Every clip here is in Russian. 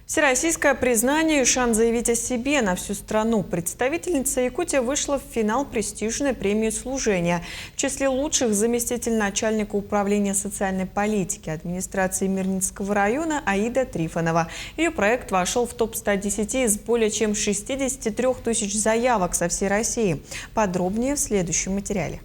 Всероссийское признание и шанс заявить о себе на всю страну. Представительница Якутии вышла в финал престижной премии служения. В числе лучших заместитель начальника управления социальной политики администрации Мирнинского района Аида Трифонова. Ее проект вошел в топ-110 из более чем 63 тысяч заявок со всей России. Подробнее в следующем материале.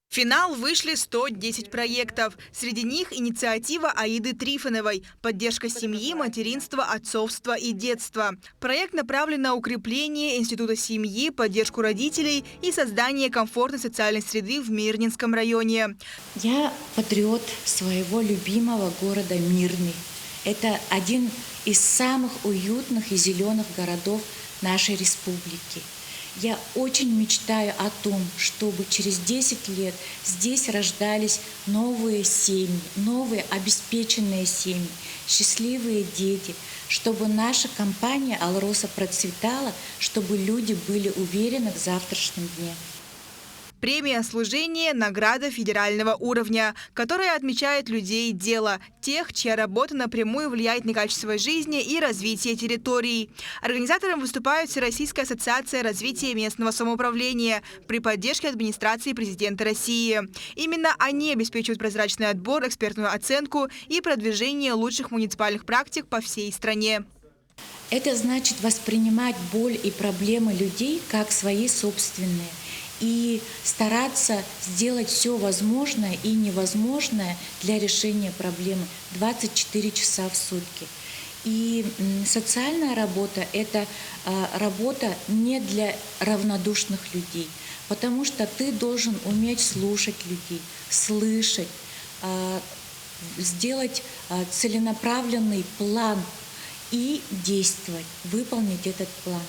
В финал вышли 110 проектов. Среди них инициатива Аиды Трифоновой «Поддержка семьи, материнства, отцовства и детства». Проект направлен на укрепление института семьи, поддержку родителей и создание комфортной социальной среды в Мирнинском районе. Я патриот своего любимого города Мирный. Это один из самых уютных и зеленых городов нашей республики. Я очень мечтаю о том, чтобы через 10 лет здесь рождались новые семьи, новые обеспеченные семьи, счастливые дети, чтобы наша компания «Алроса» процветала, чтобы люди были уверены в завтрашнем дне. Премия «Служение» – награда федерального уровня, которая отмечает людей дела, тех, чья работа напрямую влияет на качество жизни и развитие территорий. Организатором выступает Всероссийская ассоциация развития местного самоуправления при поддержке администрации президента России. Именно они обеспечивают прозрачный отбор, экспертную оценку и продвижение лучших муниципальных практик по всей стране. Это значит воспринимать боль и проблемы людей как свои собственные и стараться сделать все возможное и невозможное для решения проблемы 24 часа в сутки. И социальная работа – это работа не для равнодушных людей, потому что ты должен уметь слушать людей, слышать, сделать целенаправленный план и действовать, выполнить этот план.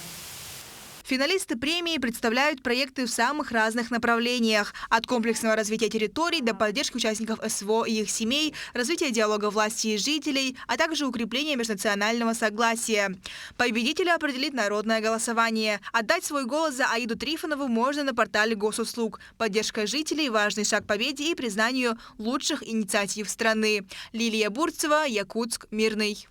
Финалисты премии представляют проекты в самых разных направлениях. От комплексного развития территорий до поддержки участников СВО и их семей, развития диалога власти и жителей, а также укрепления межнационального согласия. Победителя определит народное голосование. Отдать свой голос за Аиду Трифонову можно на портале госуслуг. Поддержка жителей – важный шаг к победе и признанию лучших инициатив страны. Лилия Бурцева, Якутск, Мирный.